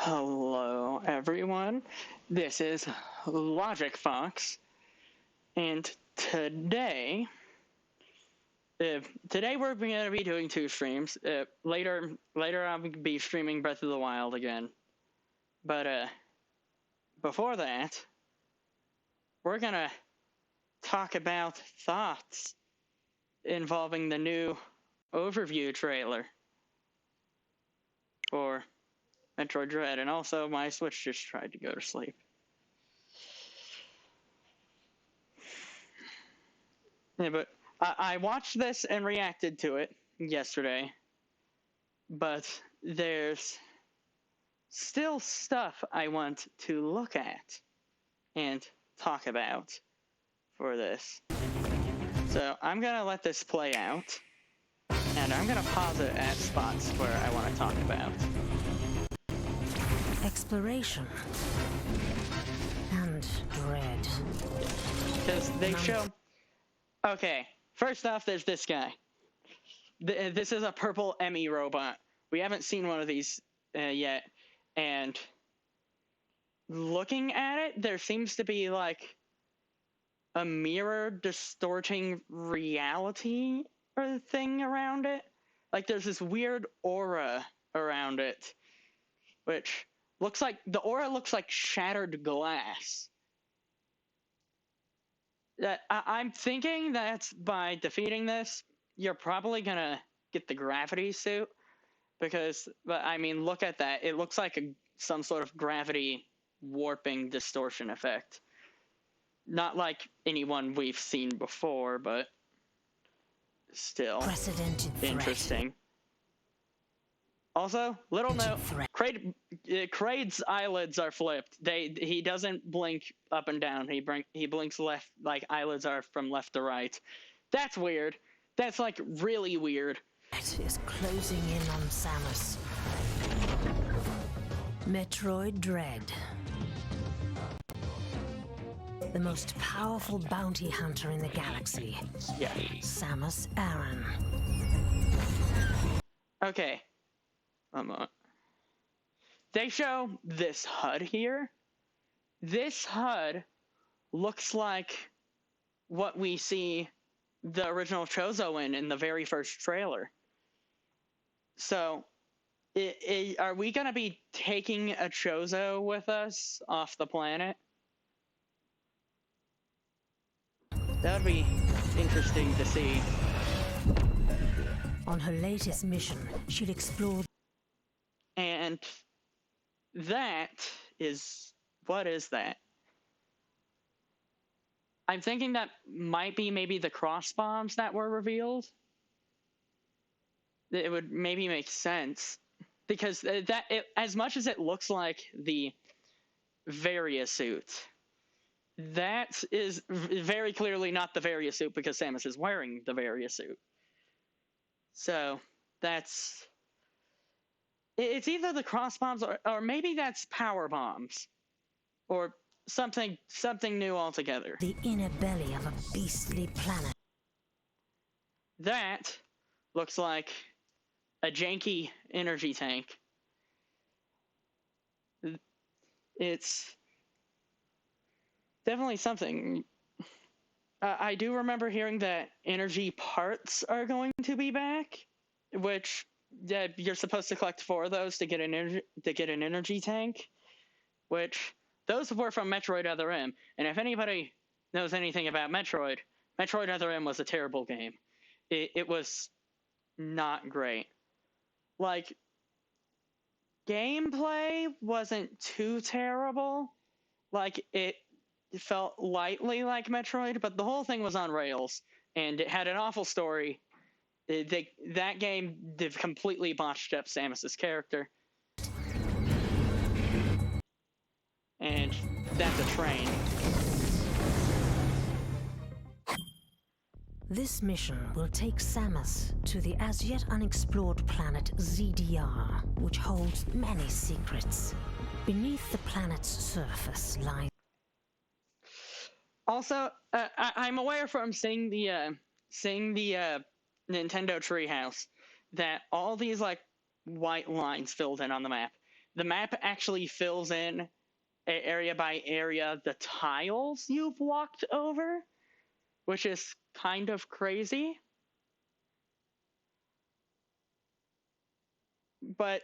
Hello, everyone. This is Logic Fox, and today we're going to be doing two streams. Later I'll be streaming Breath of the Wild again. But before that, we're gonna talk about thoughts involving the new overview trailer for Metroid Dread, and also my Switch just tried to go to sleep. Yeah, but I watched this and reacted to it yesterday, but there's still stuff I want to look at and talk about for this. So I'm gonna let this play out, and I'm gonna pause it at spots where I want to talk about. Exploration and dread. Because they show... Okay, first off, there's this guy. This is a purple Emmy robot. We haven't seen one of these yet, and looking at it, there seems to be like a mirror distorting reality or thing around it. Like there's this weird aura around it, which looks like the aura looks like shattered glass. I'm thinking that by defeating this, you're probably gonna get the gravity suit, because, but I mean, look at that. It looks like some sort of gravity warping distortion effect. Not like anyone we've seen before, but still interesting. Also, little note: Kraid's eyelids are flipped. He doesn't blink up and down. He blinks left, like eyelids are from left to right. That's weird. That's like really weird. It is closing in on Samus. Metroid Dread. The most powerful bounty hunter in the galaxy. Yeah. Samus Aran. Okay. They show this HUD here. This HUD looks like what we see the original Chozo in the very first trailer. So, are we going to be taking a Chozo with us off the planet? That would be interesting to see. On her latest mission, she'll explore... And that is... What is that? I'm thinking that might be maybe the cross bombs that were revealed. It would maybe make sense, because as much as it looks like the Varia suit, that is very clearly not the Varia suit, because Samus is wearing the Varia suit. So that's... It's either the cross bombs or maybe that's power bombs, or something new altogether. The inner belly of a beastly planet. That looks like a janky energy tank. It's definitely something. I do remember hearing that energy parts are going to be back, which you're supposed to collect 4 of those to get an energy tank, which those were from Metroid Other M. And if anybody knows anything about Metroid Other M was a terrible game. It was not great. Like, gameplay wasn't too terrible. Like, it felt lightly like Metroid, but the whole thing was on rails, and it had an awful story. That game completely botched up Samus's character. And that's a train. This mission will take Samus to the as yet unexplored planet ZDR, which holds many secrets. Beneath the planet's surface lies... Also, I'm aware from seeing the Nintendo Treehouse that all these like white lines filled in on the map the map actually fills in area by area the tiles you've walked over, which is kind of crazy. But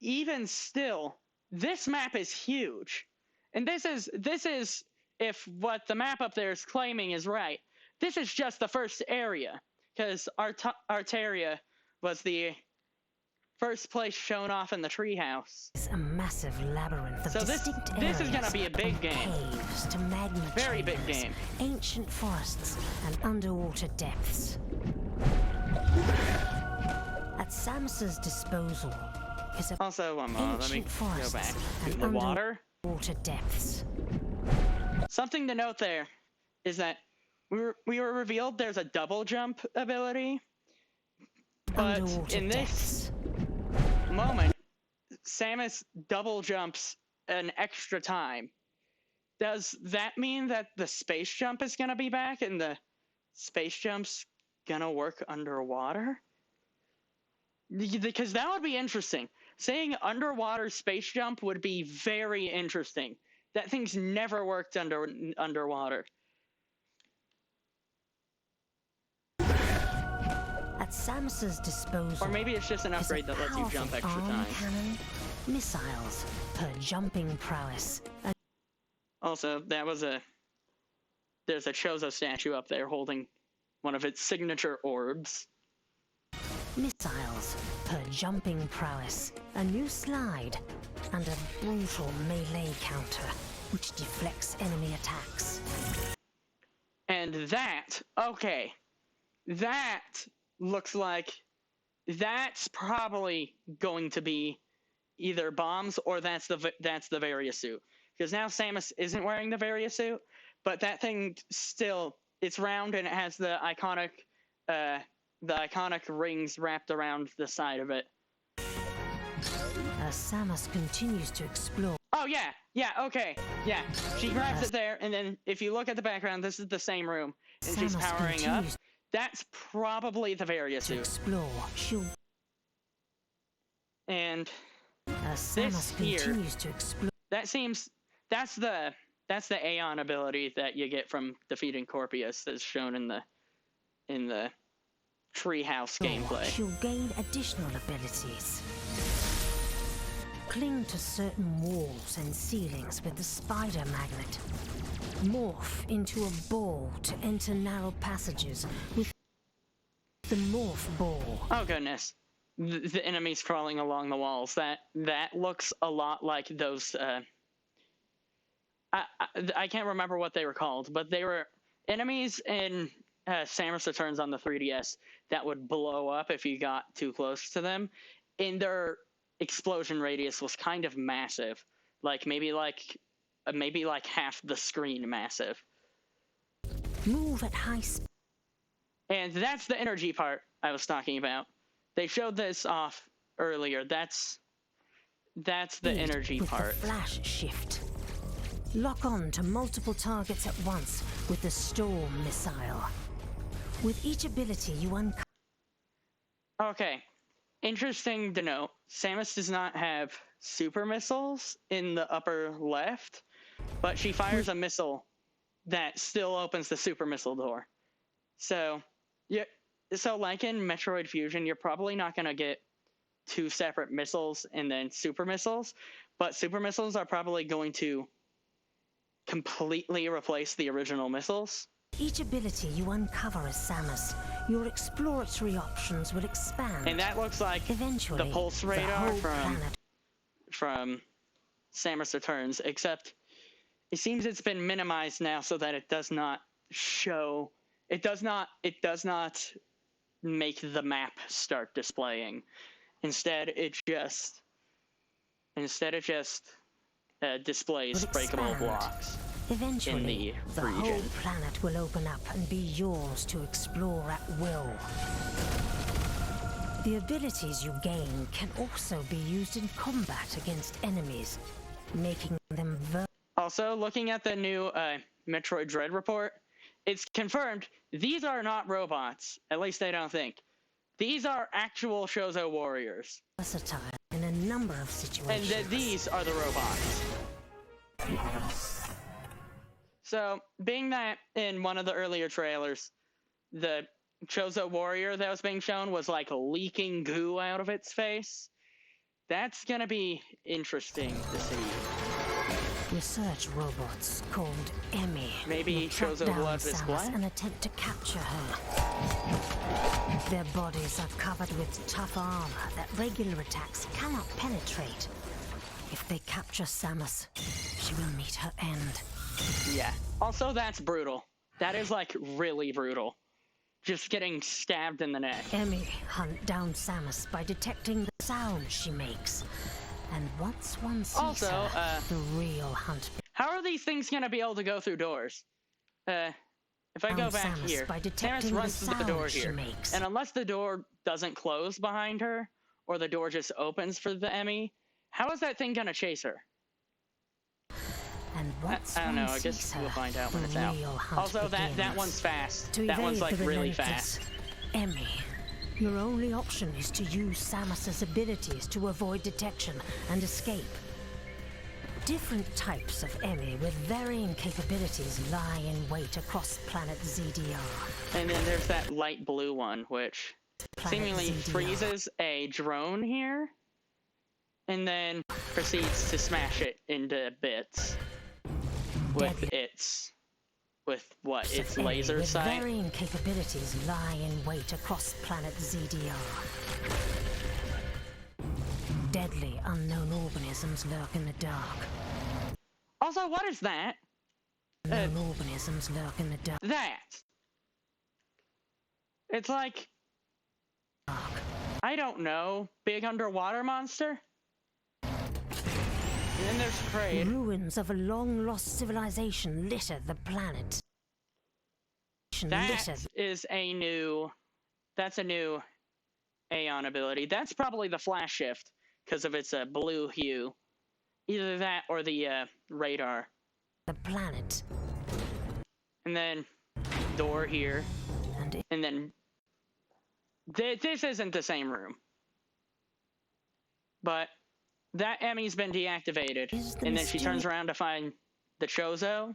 even still, this map is huge. And this is if what the map up there is claiming is right. This is just the first area, because Arteria was the first place shown off in the treehouse. It's a massive labyrinth of So distinct this is areas, gonna be a big from game. caves to magma Very chambers, big game. ancient forests, and underwater depths. At Samus's disposal is a Also, let me ancient go forests back and to the water. underwater depths. Something to note there is that we were revealed there's a double jump ability, but Underwater in this depths. moment, Samus double jumps an extra time. Does that mean that the space jump is gonna be back and the space jump's gonna work underwater? Because that would be interesting. Saying underwater space jump would be very interesting. That thing's never worked underwater. At Samus's disposal, Or maybe it's just an is a upgrade that lets you jump powerful extra arm time. cannon, missiles, her jumping prowess, and Also, there's a Chozo statue up there holding one of its signature orbs. missiles, her jumping prowess, a new slide, and a brutal melee counter, which deflects enemy attacks. And that looks like that's probably going to be either bombs or that's the Varia suit. Because now Samus isn't wearing the Varia suit, but that thing still, it's round and it has the iconic rings wrapped around the side of it. As Samus continues to explore, Oh yeah, okay, yeah. She grabs it there, and then if you look at the background, this is the same room, and she's Samus powering up. continues That's probably the Varia to suit. explore. And As Samus here- continues to explore, that's the Aeon ability that you get from defeating Corpius, that's shown in the treehouse gameplay. she'll gain additional abilities. Cling to certain walls and ceilings with the spider magnet. Morph into a ball to enter narrow passages with the morph ball. Oh goodness, the enemies crawling along the walls. That looks a lot like those. I can't remember what they were called, but they were enemies in Samus Returns on the 3DS that would blow up if you got too close to them. And their explosion radius was kind of massive, maybe half the screen massive. Move at high speed. And that's the energy part I was talking about. They showed this off earlier. That's the energy with part. The flash shift. Lock on to multiple targets at once with the storm missile. With each ability you uncover. Okay. Interesting to note, Samus does not have super missiles in the upper left, but she fires a missile that still opens the super missile door. So, yeah, like in Metroid Fusion, you're probably not going to get two separate missiles and then super missiles, but super missiles are probably going to completely replace the original missiles. Each ability you uncover as Samus, your exploratory options will expand. And that looks like Eventually, the pulse the radar whole planet from Samus Returns, except it seems it's been minimized now so that it does not show. It does not make the map start displaying. Instead, it just displays will breakable expand. blocks. Eventually, in the region. whole planet will open up and be yours to explore at will. The abilities you gain can also be used in combat against enemies, making them Also, looking at the new Metroid Dread report, it's confirmed these are not robots. At least I don't think. These are actual Chozo warriors. versatile in a number of And situations. these are the robots. So, being that in one of the earlier trailers, the Chozo warrior that was being shown was like leaking goo out of its face, that's gonna be interesting to see. Research robots called Emmy Maybe will track Chozo down blood is Samus black? and attempt to capture her. Their bodies are covered with tough armor that regular attacks cannot penetrate. If they capture Samus, she will meet her end. Yeah. Also, that's brutal. That is like really brutal. Just getting stabbed in the neck. Emmy hunt down Samus by detecting the sound she makes. And once one sees Also, her, the real hunt how are these things gonna be able to go through doors? If I go Found back Samus here, by Samus detecting runs the through the door sound she here. makes. And unless the door doesn't close behind her, or the door just opens for the Emmy, how is that thing gonna chase her? And once I don't know, one I guess sees we'll her, find out when the it's out. real hunt Also, that begins. one's fast. To That one's evade like the really relentless fast. Emmy, your only option is to use Samus's abilities to avoid detection and escape. Different types of Emmy with varying capabilities lie in wait across planet ZDR. And then there's that light blue one, which Planet seemingly ZDR. freezes a drone here, and then proceeds to smash it into bits with its Emmy laser with sight. varying capabilities lie in wait across planet ZDR. Deadly unknown organisms lurk in the dark. Also, what is that? Unknown organisms lurk in the dark. It's like, I don't know, big underwater monster? And then there's Kraid. Ruins of a long-lost civilization litter the planet. That's a new Aeon ability. That's probably the flash shift, because of its blue hue. Either that or the radar. The planet. And then door here. And then this isn't the same room. But that Emmy's been deactivated. And then she turns around to find the Chozo.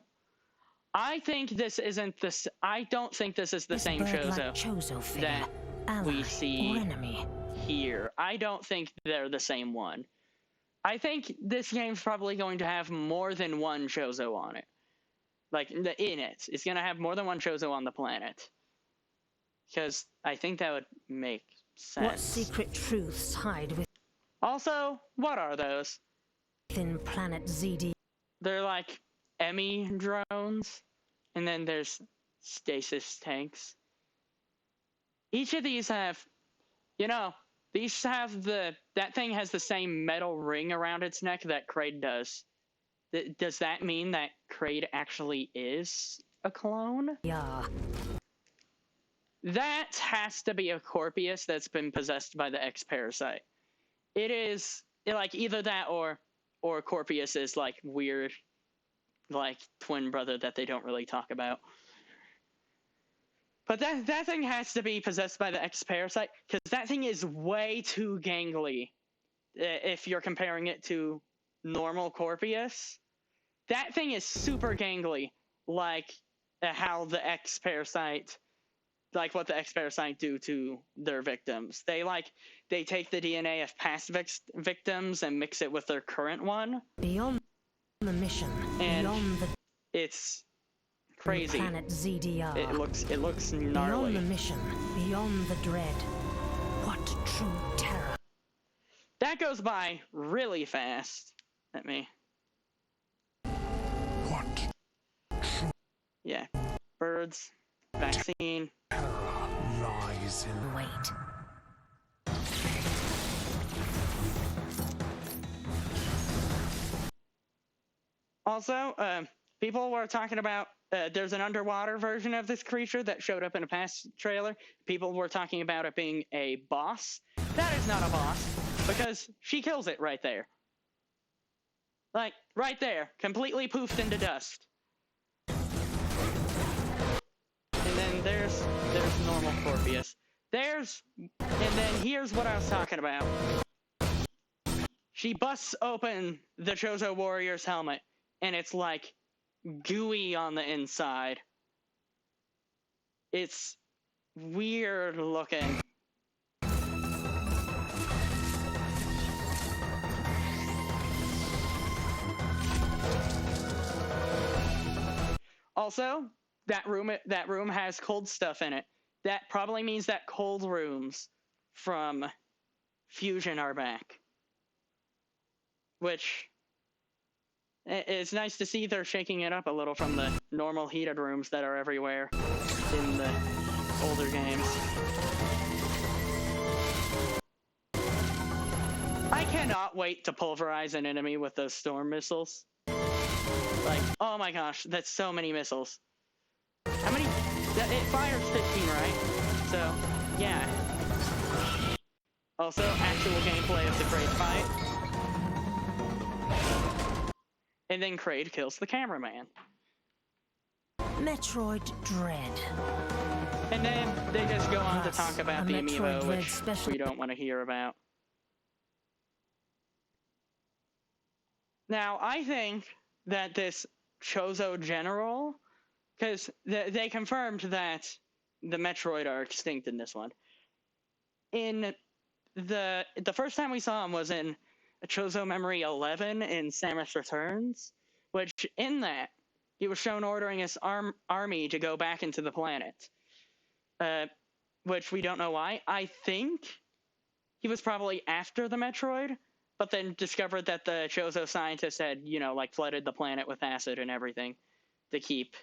I think this isn't this. I don't think this is the same Chozo figure, that we ally see or enemy. here. I don't think they're the same one. I think this game's probably going to have more than one Chozo on it. Like, in it. It's going to have more than one Chozo on the planet. Because I think that would make sense. What secret truths hide Also, what are those? within planet ZD? They're like Emmy drones. And then there's stasis tanks. Each of these have, these have that thing has the same metal ring around its neck that Kraid does. Does that mean that Kraid actually is a clone? Yeah. That has to be a Corpius that's been possessed by the X-Parasite. It is, like, either that or Corpius is, like, weird, like, twin brother that they don't really talk about. But that thing has to be possessed by the X-Parasite, because that thing is way too gangly if you're comparing it to normal Corpius. That thing is super gangly, like how the X-Parasite, like what the X-Parasite do to their victims. They take the DNA of past victims and mix it with their current one. Beyond the mission, and beyond the it's crazy. Planet ZDR. It looks gnarly. Beyond the mission, beyond the dread. What true terror. That goes by really fast. Let me. What Yeah. Birds. Vaccine. terror lies in Wait. Also, people were talking about there's an underwater version of this creature that showed up in a past trailer. People were talking about it being a boss. That is not a boss, because she kills it right there. Like, right there, completely poofed into dust. And then there's normal Corpius. And then here's what I was talking about. she busts open the Chozo Warrior's helmet, and it's like gooey on the inside. It's weird looking. Also, that room has cold stuff in it. That probably means that cold rooms from Fusion are back. Which it's nice to see they're shaking it up a little from the normal heated rooms that are everywhere in the older games. I cannot wait to pulverize an enemy with those storm missiles. Like, oh my gosh, that's so many missiles. How many? It fires 15, right? So, yeah. Also, actual gameplay of the Kraid fight. And then Kraid kills the cameraman. Metroid Dread. And then they just go on to Plus, talk about a the Metroid amiibo, Dread which special- we don't want to hear about. Now, I think that this Chozo General, because they confirmed that the Metroid are extinct in this one. In the first time we saw him was in Chozo Memory 11 in Samus Returns, which in that he was shown ordering his army to go back into the planet, which we don't know why. I think he was probably after the Metroid, but then discovered that the Chozo scientists had, like flooded the planet with acid and everything to keep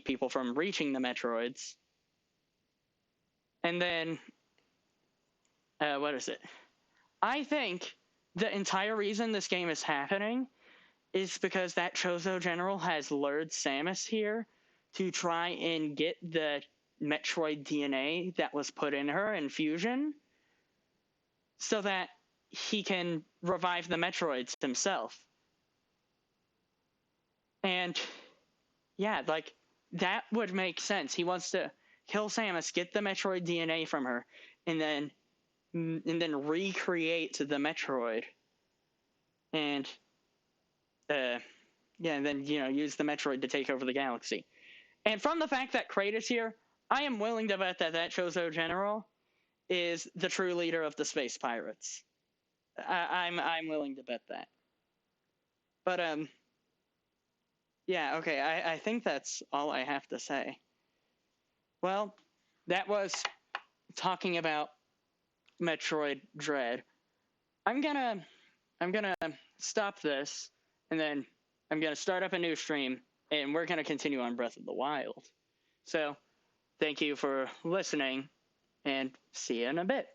people from reaching the Metroids. And then, what is it? I think the entire reason this game is happening is because that Chozo General has lured Samus here to try and get the Metroid DNA that was put in her in Fusion so that he can revive the Metroids himself. And yeah, like that would make sense. He wants to kill Samus, get the Metroid DNA from her, and then recreate the Metroid. And and then use the Metroid to take over the galaxy. And from the fact that Kraid is here, I am willing to bet that Chozo General is the true leader of the space pirates. I'm willing to bet that. But yeah, okay. I think that's all I have to say. Well, that was talking about Metroid Dread. I'm gonna stop this, and then I'm gonna start up a new stream, and we're gonna continue on Breath of the Wild. So, thank you for listening, and see you in a bit.